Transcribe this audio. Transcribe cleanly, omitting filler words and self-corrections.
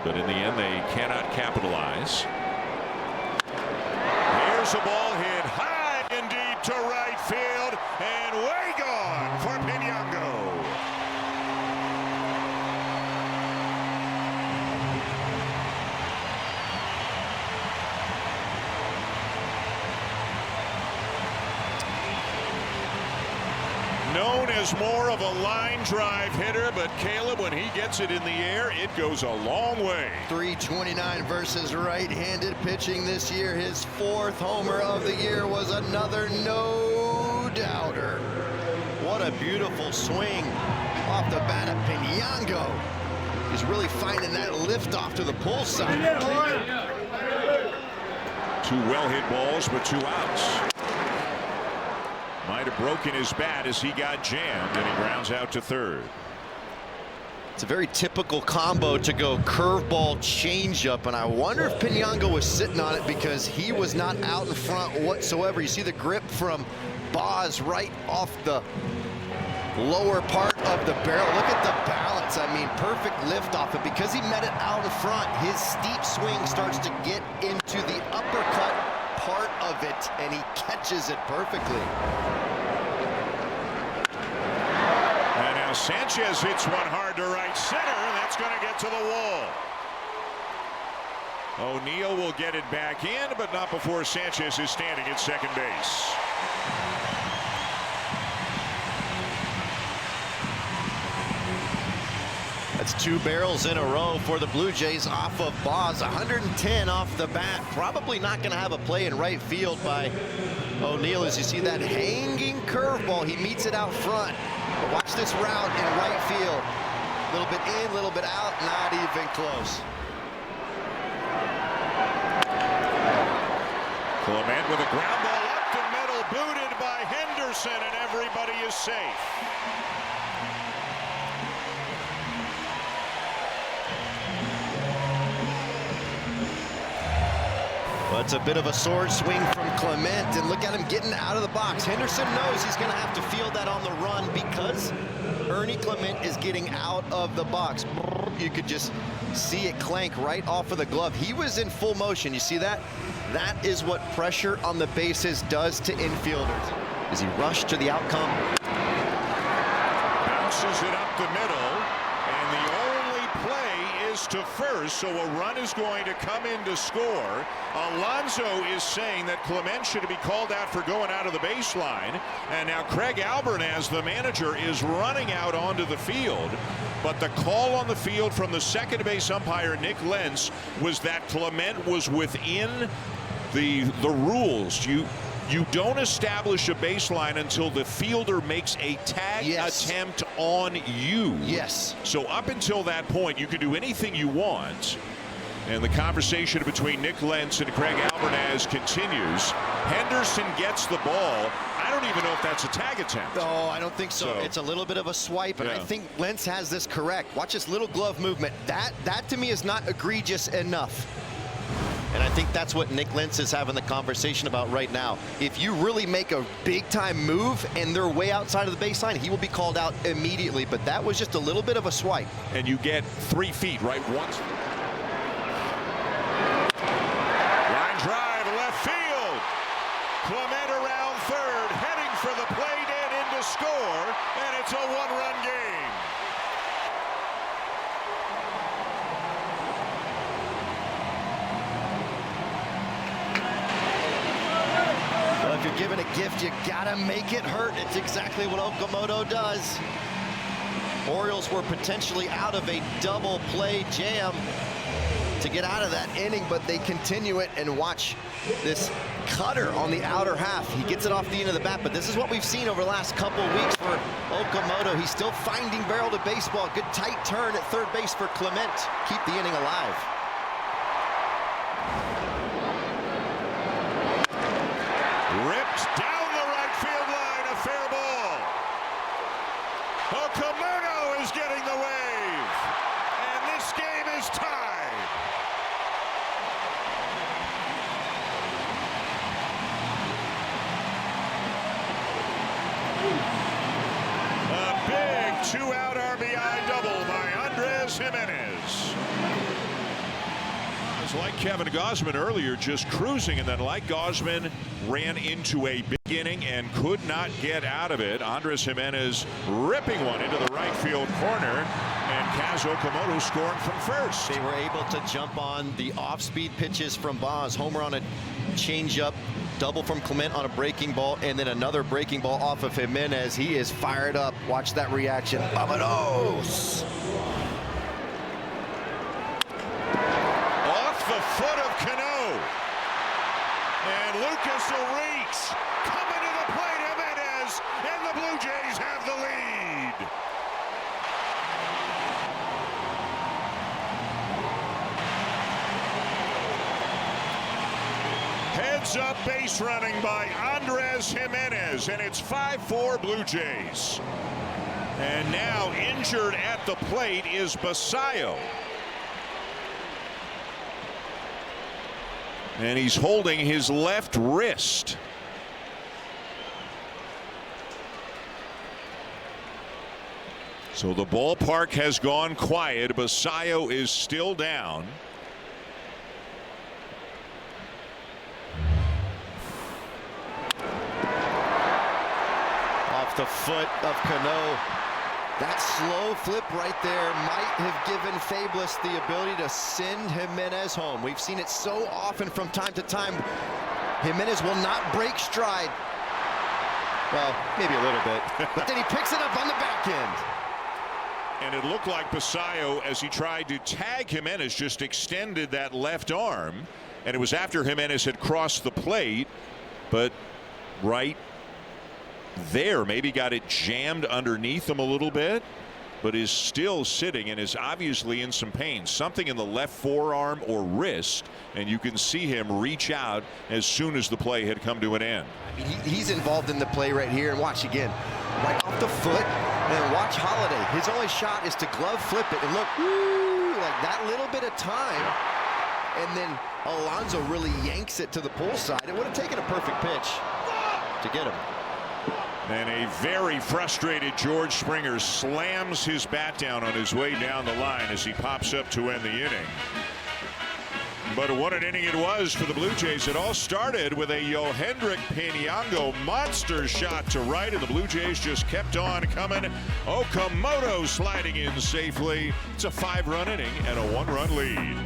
but in the end they cannot capitalize. Here's a ball hit high and deep to right field and way gone for Pinyango. Known as more of a line drive hitter, but Caleb, when he gets it in the air, it goes a long way. 329 versus right-handed pitching this year. His 4th homer of the year was another no-doubter. What a beautiful swing off the bat of Pinyango. He's really finding that lift off to the pull side. 2 well-hit balls, but 2 outs. Might have broken his bat as he got jammed, and he grounds out to 3rd. It's a very typical combo to go curveball changeup, and I wonder if Pinyango was sitting on it because he was not out in front whatsoever. You see the grip from Boz right off the lower part of the barrel. Look at the balance. I mean, perfect lift off it. Because he met it out in front, his steep swing starts to get into the uppercut part of it, and he catches it perfectly. And now Sanchez hits one hard to right center, and that's going to get to the wall. O'Neill will get it back in, but not before Sanchez is standing at second base. That's 2 barrels in a row for the Blue Jays off of Boz. 110 off the bat. Probably not going to have a play in right field by O'Neill. As you see that hanging curveball, he meets it out front. But watch this route in right field. A little bit in, a little bit out, not even close. Clement with a ground ball up the middle, booted by Henderson, and everybody is safe. Well, it's a bit of a sword swing from Clement, and look at him getting out of the box. Henderson knows he's going to have to field that on the run because Ernie Clement is getting out of the box. You could just see it clank right off of the glove. He was in full motion. You see that? That is what pressure on the bases does to infielders. As he rushed to the outcome. Bounces it up the middle, and the only play is to first, so a run is going to come in to score. Alonso is saying that Clement should be called out for going out of the baseline, and now Craig Albernaz, the manager, is running out onto the field. But the call on the field from the second base umpire, Nick Lentz, was that Clement was within the rules. You don't establish a baseline until the fielder makes a tag attempt on you. Yes. So up until that point, you can do anything you want. And the conversation between Nick Lentz and Craig Albernaz continues. Henderson gets the ball. I don't even know if that's a tag attempt. No, I don't think so. It's a little bit of a swipe, and I think Lentz has this correct. Watch this little glove movement. That to me is not egregious enough. And I think that's what Nick Lentz is having the conversation about right now. If you really make a big-time move and they're way outside of the baseline, he will be called out immediately. But that was just a little bit of a swipe. And you get 3 feet, right? Once. Line drive, left field. Clement around third, heading for the plate and in to score. And it's a 1-run game. If you're given a gift, you gotta make it hurt. It's exactly what Okamoto does. Orioles were potentially out of a double play jam to get out of that inning, but they continue it, and watch this cutter on the outer half. He gets it off the end of the bat, but this is what we've seen over the last couple of weeks for Okamoto. He's still finding barrel to baseball. Good tight turn at third base for Clement. Keep the inning alive. Ripped down the right field line, a fair ball. Okamoto is getting the wave, and this game is tied. A big 2-out RBI double by Andres Jimenez. was like Kevin Gausman earlier, just cruising, and then like Gausman ran into a big inning and could not get out of it. Andres Jimenez ripping one into the right field corner, and Kaz Okamoto scoring from first. They were able to jump on the off-speed pitches from Boz. Homer on a changeup, double from Clement on a breaking ball, and then another breaking ball off of Jimenez. He is fired up. Watch that reaction. Vámonos! Off the foot of Cano. And Lucas Urias coming to the plate. Jimenez, and the Blue Jays have the lead. Heads up base running by Andres Jimenez, and it's 5-4 Blue Jays. And now injured at the plate is Basayo. And he's holding his left wrist. So the ballpark has gone quiet. Basayo is still down. Off the foot of Cano. That slow flip right there might have given Fabulous the ability to send Jimenez home. We've seen it so often from time to time. Jimenez will not break stride. Well, maybe a little bit. But then he picks it up on the back end. And it looked like Basayo, as he tried to tag Jimenez, just extended that left arm. And it was after Jimenez had crossed the plate. But right there, maybe got it jammed underneath him a little bit, but is still sitting and is obviously in some pain. Something in the left forearm or wrist, and you can see him reach out as soon as the play had come to an end. I mean, he's involved in the play right here, and watch again. Right off the foot, and watch Holiday. His only shot is to glove flip it, and look, woo, like that little bit of time, and then Alonso really yanks it to the pull side. It would have taken a perfect pitch to get him. And a very frustrated George Springer slams his bat down on his way down the line as he pops up to end the inning. But what an inning it was for the Blue Jays. It all started with a Yohendrick Piñango monster shot to right, and the Blue Jays just kept on coming. Okamoto sliding in safely. It's a 5-run inning and a 1-run lead.